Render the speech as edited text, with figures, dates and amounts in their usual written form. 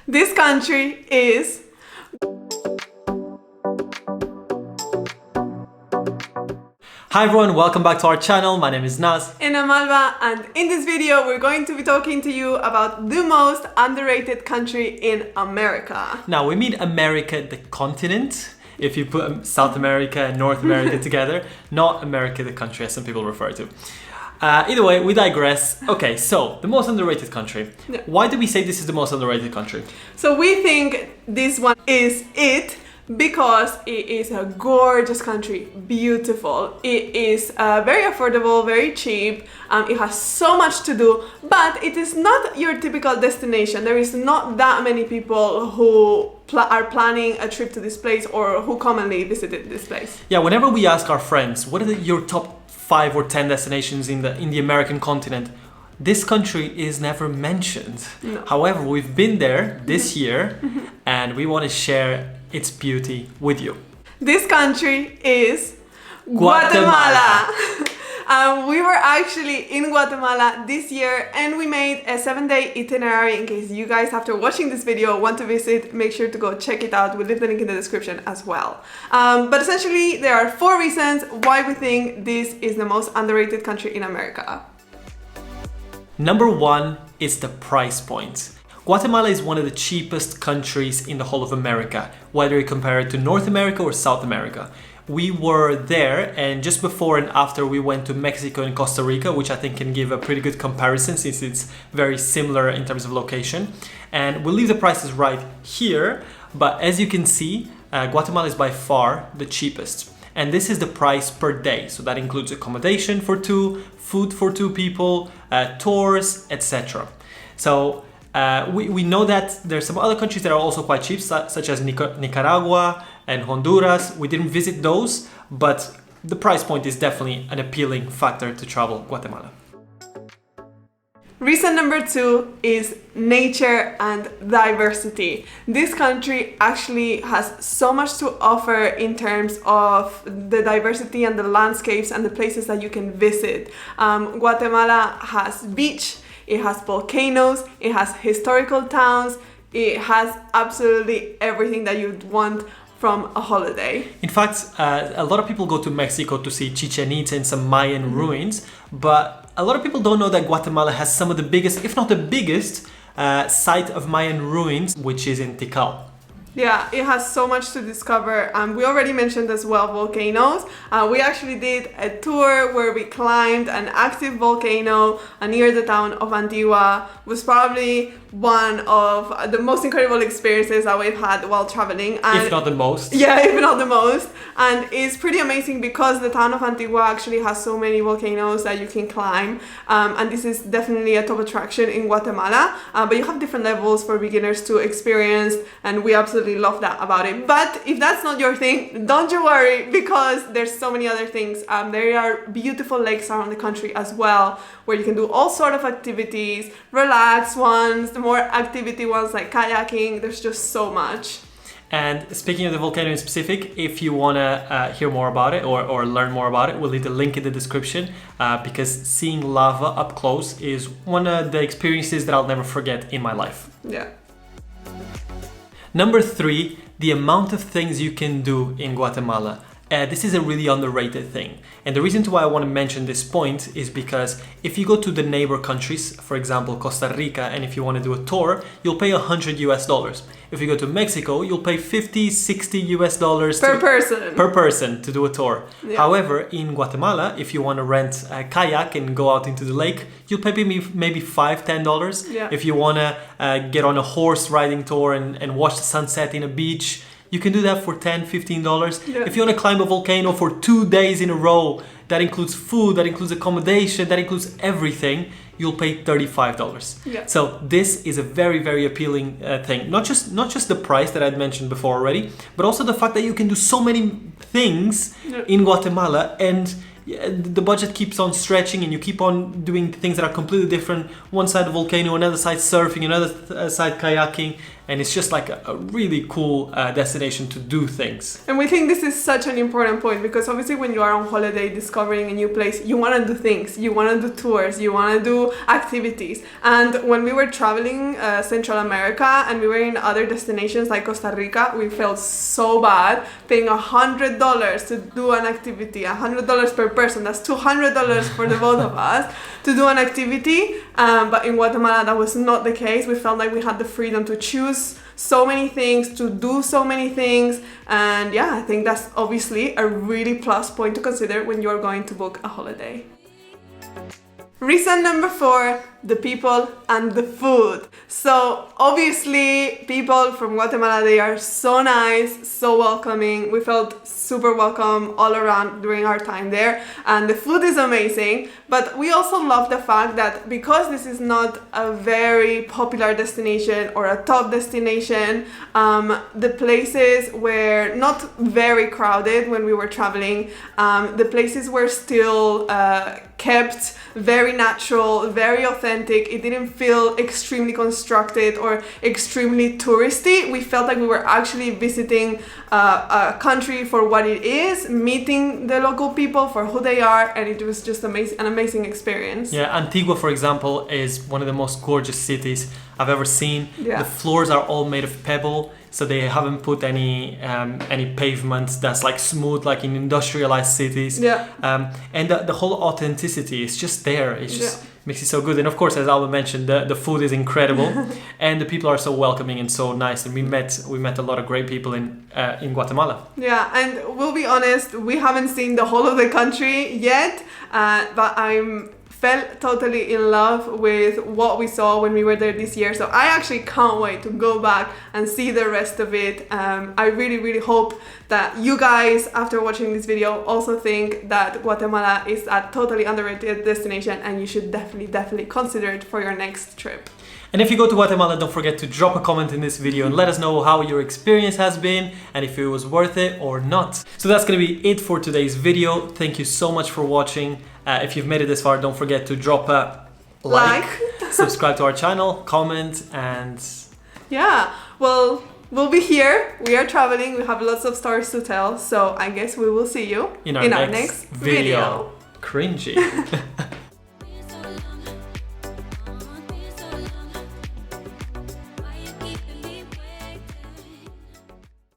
This country is... Hi everyone, welcome back to our channel. My name is Naz. And I'm Alba, and in this video we're going to be talking to you about the most underrated country in America. Now we mean America, the continent, if you put South America and North America together, not America, the country, as some people refer to. Either way, we digress. Okay, so the most underrated country. Yeah. Why do we say this is the most underrated country? So we think this one is it because it is a gorgeous country, beautiful. It is very affordable, very cheap. It has so much to do, but it is not your typical destination. There is not that many people who are planning a trip to this place or who commonly visited this place. Yeah, whenever we ask our friends, what are your top 5 or 10 destinations in the American continent, this country is never mentioned. No. However, we've been there this year and we want to share its beauty with you. This country is Guatemala. We were actually in Guatemala this year and we made a 7-day itinerary. In case you guys, after watching this video, want to visit, make sure to go check it out. We'll leave the link in the description as well. But essentially, there are 4 reasons why we think this is the most underrated country in America. Number 1 is the price point. Guatemala is one of the cheapest countries in the whole of America, whether you compare it to North America or South America. We were there, and just before and after we went to Mexico and Costa Rica, which I think can give a pretty good comparison since it's very similar in terms of location. And we'll leave the prices right here, but as you can see, Guatemala is by far the cheapest. And this is the price per day. So that includes accommodation for 2, food for 2 people, tours, etc. So we know that there's some other countries that are also quite cheap, such as Nicaragua and Honduras. We didn't visit those, but the price point is definitely an appealing factor to travel Guatemala. Reason number 2 is nature and diversity. This country actually has so much to offer in terms of the diversity and the landscapes and the places that you can visit. Guatemala has beach, it has volcanoes, it has historical towns, it has absolutely everything that you'd want from a holiday. In fact, a lot of people go to Mexico to see Chichen Itza and some Mayan ruins, but a lot of people don't know that Guatemala has some of the biggest, if not the biggest, site of Mayan ruins, which is in Tikal. Yeah, it has so much to discover. We already mentioned as well volcanoes. We actually did a tour where we climbed an active volcano near the town of Antigua. It was probably one of the most incredible experiences that we've had while traveling. And if not the most. Yeah, if not the most. And it's pretty amazing because the town of Antigua actually has so many volcanoes that you can climb. And this is definitely a top attraction in Guatemala. But you have different levels for beginners to experience, and we absolutely love that about it. But if that's not your thing, don't you worry, because there's so many other things. There are beautiful lakes around the country as well, where you can do all sort of activities, relaxed ones, the more activity ones like kayaking. There's just so much. And speaking of the volcano in specific, if you want to hear more about it or learn more about it, we'll leave the link in the description because seeing lava up close is one of the experiences that I'll never forget in my life. Yeah. Number 3, the amount of things you can do in Guatemala. This is a really underrated thing. And the reason why I want to mention this point is because if you go to the neighbor countries, for example, Costa Rica, and if you want to do a tour, you'll pay $100 US. If you go to Mexico, you'll pay $50, $60 US per person to do a tour. Yeah. However, in Guatemala, if you want to rent a kayak and go out into the lake, you'll pay maybe $5, $10. Yeah. If you want to get on a horse riding tour and watch the sunset in a beach, you can do that for $10, $15. Yeah. If you want to climb a volcano for 2 days in a row, that includes food, that includes accommodation, that includes everything, you'll pay $35. Yeah. So this is a very, very appealing thing. Not just the price that I'd mentioned before already, but also the fact that you can do so many things in Guatemala and the budget keeps on stretching and you keep on doing things that are completely different. One side the volcano, another side surfing, another side kayaking, and it's just like a really cool destination to do things. And we think this is such an important point because obviously when you are on holiday discovering a new place, you want to do things, you want to do tours, you want to do activities. And when we were traveling Central America and we were in other destinations like Costa Rica, we felt so bad paying $100 to do an activity, $100 per person. That's $200 for the both of us to do an activity. But in Guatemala, that was not the case. We felt like we had the freedom to choose so many things, to do so many things. And yeah, I think that's obviously a really plus point to consider when you're going to book a holiday. Reason number 4, the people and the food. So obviously people from Guatemala, they are so nice, so welcoming. We felt super welcome all around during our time there, and the food is amazing. But we also love the fact that because this is not a very popular destination or a top destination, the places were not very crowded when we were traveling. The places were still kept very natural, very authentic. It didn't feel extremely constructed or extremely touristy. We felt like we were actually visiting a country for what it is, meeting the local people for who they are, and it was just an amazing experience. Yeah, Antigua, for example, is one of the most gorgeous cities I've ever seen. Yeah. The floors are all made of pebble, so they haven't put any pavements that's like smooth like in industrialized cities. Yeah. And the whole authenticity is just there. It just makes it so good. And of course, as Alba mentioned, the food is incredible, and the people are so welcoming and so nice. And we met a lot of great people in Guatemala. Yeah, and we'll be honest, we haven't seen the whole of the country yet, but fell totally in love with what we saw when we were there this year. So I actually can't wait to go back and see the rest of it. I really, really hope that you guys, after watching this video, also think that Guatemala is a totally underrated destination and you should definitely consider it for your next trip. And if you go to Guatemala, don't forget to drop a comment in this video and let us know how your experience has been and if it was worth it or not. So that's going to be it for today's video. Thank you so much for watching. If you've made it this far, don't forget to drop a like. Subscribe to our channel, comment, and... Yeah, well, we'll be here. We are traveling. We have lots of stories to tell. So I guess we will see you in our next video. Cringy.